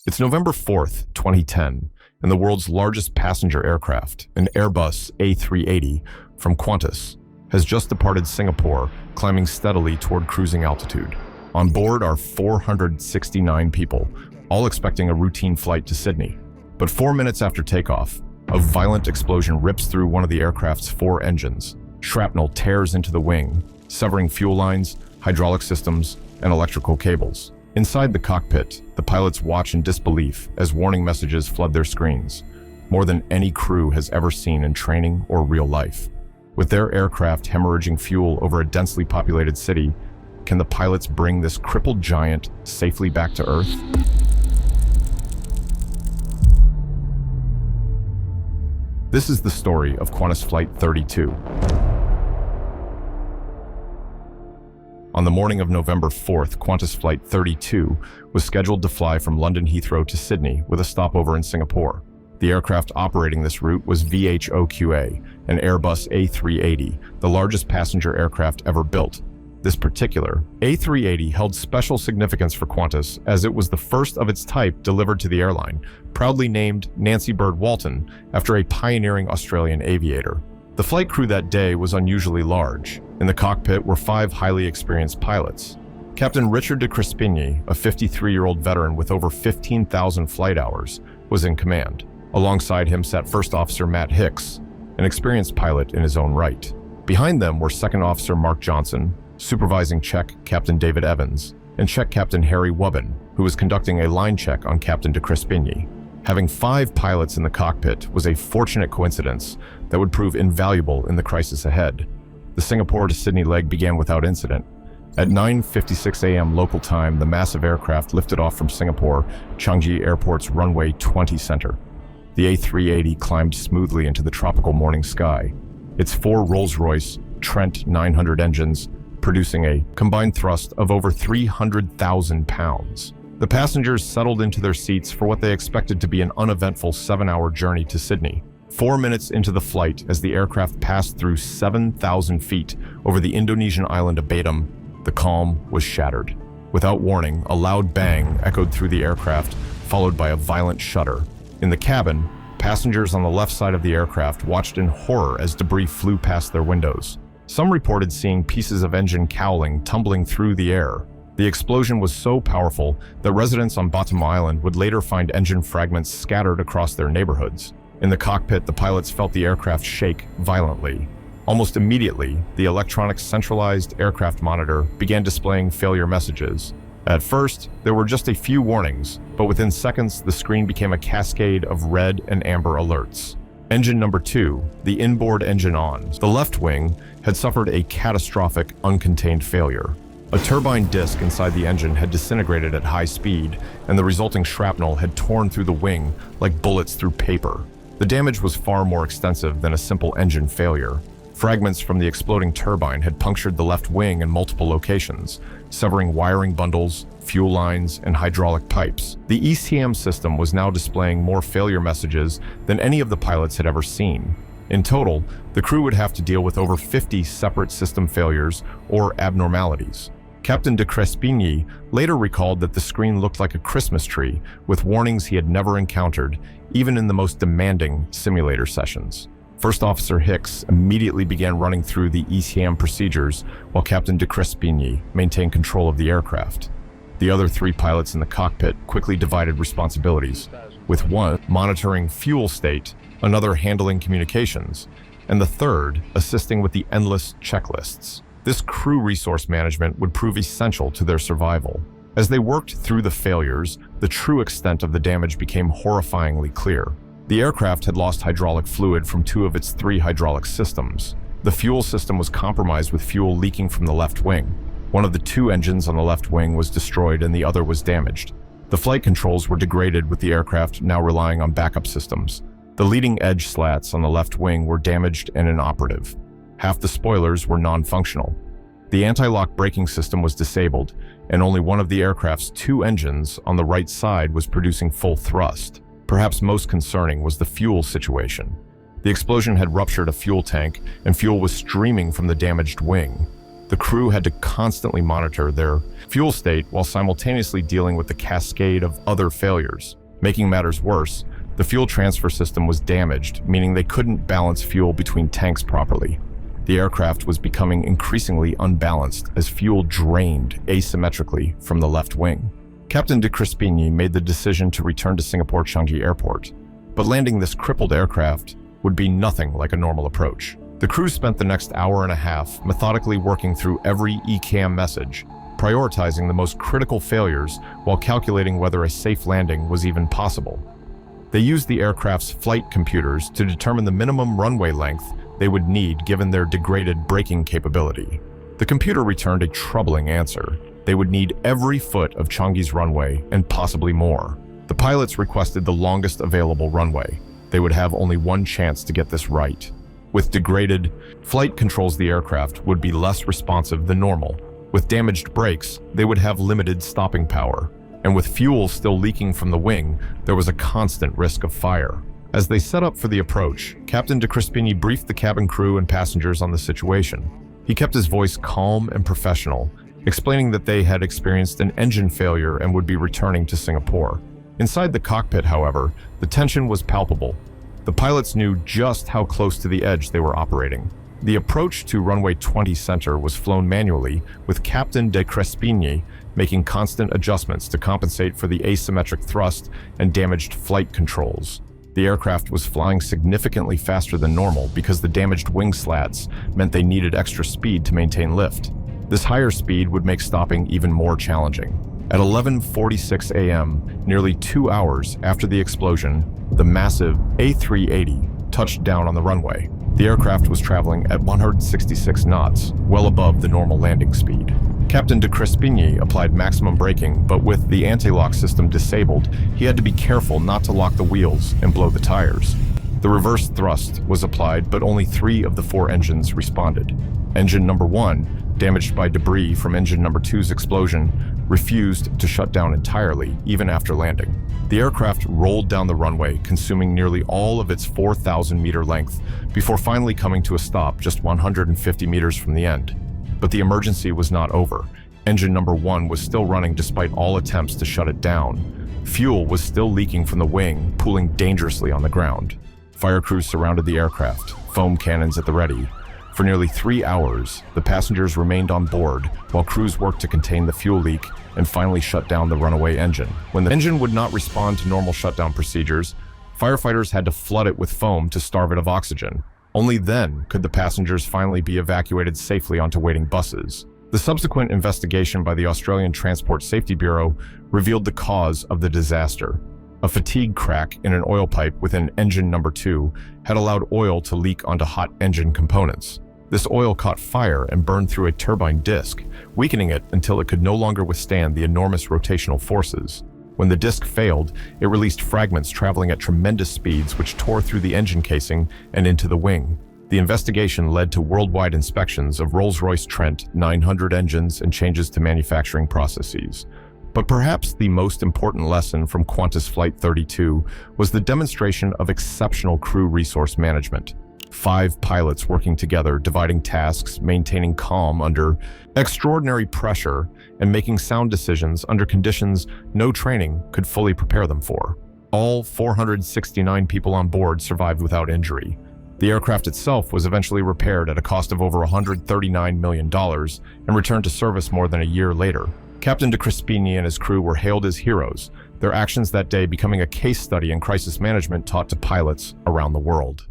It's November 4th, 2010, and the world's largest passenger aircraft, an Airbus A380 from Qantas, has just departed Singapore, climbing steadily toward cruising altitude. On board are 469 people, all expecting a routine flight to Sydney. But 4 minutes after takeoff, a violent explosion rips through one of the aircraft's 4 engines. Shrapnel tears into the wing, severing fuel lines, hydraulic systems, and electrical cables. Inside the cockpit, the pilots watch in disbelief as warning messages flood their screens, more than any crew has ever seen in training or real life. With their aircraft hemorrhaging fuel over a densely populated city, can the pilots bring this crippled giant safely back to Earth? This is the story of Qantas Flight 32. On the morning of November 4th, Qantas Flight 32 was scheduled to fly from London Heathrow to Sydney with a stopover in Singapore. The aircraft operating this route was VHOQA, an Airbus A380, the largest passenger aircraft ever built. This particular A380 held special significance for Qantas as it was the first of its type delivered to the airline, proudly named Nancy Bird Walton after a pioneering Australian aviator. The flight crew that day was unusually large. In the cockpit were 5 highly experienced pilots. Captain Richard de Crespigny, a 53-year-old veteran with over 15,000 flight hours, was in command. Alongside him sat First Officer Matt Hicks, an experienced pilot in his own right. Behind them were Second Officer Mark Johnson, supervising check Captain David Evans, and check Captain Harry Wubbin, who was conducting a line check on Captain de Crespigny. Having 5 pilots in the cockpit was a fortunate coincidence that would prove invaluable in the crisis ahead. The Singapore to Sydney leg began without incident. At 9:56 a.m. local time, the massive aircraft lifted off from Singapore Changi Airport's runway 20 center. The A380 climbed smoothly into the tropical morning sky, its 4 Rolls-Royce Trent 900 engines producing a combined thrust of over 300,000 pounds. The passengers settled into their seats for what they expected to be an uneventful 7-hour journey to Sydney. 4 minutes into the flight, as the aircraft passed through 7,000 feet over the Indonesian island of Batam, the calm was shattered. Without warning, a loud bang echoed through the aircraft, followed by a violent shudder. In the cabin, passengers on the left side of the aircraft watched in horror as debris flew past their windows. Some reported seeing pieces of engine cowling tumbling through the air. The explosion was so powerful that residents on Batam Island would later find engine fragments scattered across their neighborhoods. In the cockpit, the pilots felt the aircraft shake violently. Almost immediately, the electronic centralized aircraft monitor began displaying failure messages. At first, there were just a few warnings, but within seconds, the screen became a cascade of red and amber alerts. Engine number 2, the inboard engine on, the left wing, had suffered a catastrophic uncontained failure. A turbine disc inside the engine had disintegrated at high speed, and the resulting shrapnel had torn through the wing like bullets through paper. The damage was far more extensive than a simple engine failure. Fragments from the exploding turbine had punctured the left wing in multiple locations, severing wiring bundles, fuel lines, and hydraulic pipes. The ECM system was now displaying more failure messages than any of the pilots had ever seen. In total, the crew would have to deal with over 50 separate system failures or abnormalities. Captain de Crespigny later recalled that the screen looked like a Christmas tree, with warnings he had never encountered, even in the most demanding simulator sessions. First Officer Hicks immediately began running through the ECM procedures, while Captain de Crespigny maintained control of the aircraft. The other 3 pilots in the cockpit quickly divided responsibilities, with one monitoring fuel state, another handling communications, and the third assisting with the endless checklists. This crew resource management would prove essential to their survival. As they worked through the failures, the true extent of the damage became horrifyingly clear. The aircraft had lost hydraulic fluid from 2 of its 3 hydraulic systems. The fuel system was compromised with fuel leaking from the left wing. One of the 2 engines on the left wing was destroyed and the other was damaged. The flight controls were degraded, with the aircraft now relying on backup systems. The leading edge slats on the left wing were damaged and inoperative. Half the spoilers were non-functional. The anti-lock braking system was disabled, and only one of the aircraft's 2 engines on the right side was producing full thrust. Perhaps most concerning was the fuel situation. The explosion had ruptured a fuel tank, and fuel was streaming from the damaged wing. The crew had to constantly monitor their fuel state while simultaneously dealing with the cascade of other failures. Making matters worse, the fuel transfer system was damaged, meaning they couldn't balance fuel between tanks properly. The aircraft was becoming increasingly unbalanced as fuel drained asymmetrically from the left wing. Captain de Crespigny made the decision to return to Singapore Changi Airport, but landing this crippled aircraft would be nothing like a normal approach. The crew spent the next hour and a half methodically working through every ECAM message, prioritizing the most critical failures while calculating whether a safe landing was even possible. They used the aircraft's flight computers to determine the minimum runway length they would need given their degraded braking capability. The computer returned a troubling answer. They would need every foot of Changi's runway and possibly more. The pilots requested the longest available runway. They would have only one chance to get this right. With degraded flight controls, the aircraft would be less responsive than normal. With damaged brakes, they would have limited stopping power. And with fuel still leaking from the wing, there was a constant risk of fire. As they set up for the approach, Captain de Crespigny briefed the cabin crew and passengers on the situation. He kept his voice calm and professional, explaining that they had experienced an engine failure and would be returning to Singapore. Inside the cockpit, however, the tension was palpable. The pilots knew just how close to the edge they were operating. The approach to runway 20 center was flown manually, with Captain de Crespigny making constant adjustments to compensate for the asymmetric thrust and damaged flight controls. The aircraft was flying significantly faster than normal because the damaged wing slats meant they needed extra speed to maintain lift. This higher speed would make stopping even more challenging. At 11:46 a.m., nearly 2 hours after the explosion, the massive A380 touched down on the runway. The aircraft was traveling at 166 knots, well above the normal landing speed. Captain de Crespigny applied maximum braking, but with the anti-lock system disabled, he had to be careful not to lock the wheels and blow the tires. The reverse thrust was applied, but only 3 of the 4 engines responded. Engine number 1, damaged by debris from engine number 2's explosion, refused to shut down entirely, even after landing. The aircraft rolled down the runway, consuming nearly all of its 4,000-meter length, before finally coming to a stop just 150 meters from the end. But the emergency was not over. Engine number 1 was still running despite all attempts to shut it down. Fuel was still leaking from the wing, pooling dangerously on the ground. Fire crews surrounded the aircraft, foam cannons at the ready. For nearly 3 hours, the passengers remained on board while crews worked to contain the fuel leak and finally shut down the runaway engine. When the engine would not respond to normal shutdown procedures, firefighters had to flood it with foam to starve it of oxygen. Only then could the passengers finally be evacuated safely onto waiting buses. The subsequent investigation by the Australian Transport Safety Bureau revealed the cause of the disaster. A fatigue crack in an oil pipe within engine number 2 had allowed oil to leak onto hot engine components. This oil caught fire and burned through a turbine disc, weakening it until it could no longer withstand the enormous rotational forces. When the disc failed, it released fragments traveling at tremendous speeds which tore through the engine casing and into the wing. The investigation led to worldwide inspections of Rolls-Royce Trent 900 engines and changes to manufacturing processes. But perhaps the most important lesson from Qantas Flight 32 was the demonstration of exceptional crew resource management. 5 pilots working together, dividing tasks, maintaining calm under extraordinary pressure, and making sound decisions under conditions no training could fully prepare them for. All 469 people on board survived without injury. The aircraft itself was eventually repaired at a cost of over $139 million and returned to service more than a year later. Captain de Crespigny and his crew were hailed as heroes, their actions that day becoming a case study in crisis management taught to pilots around the world.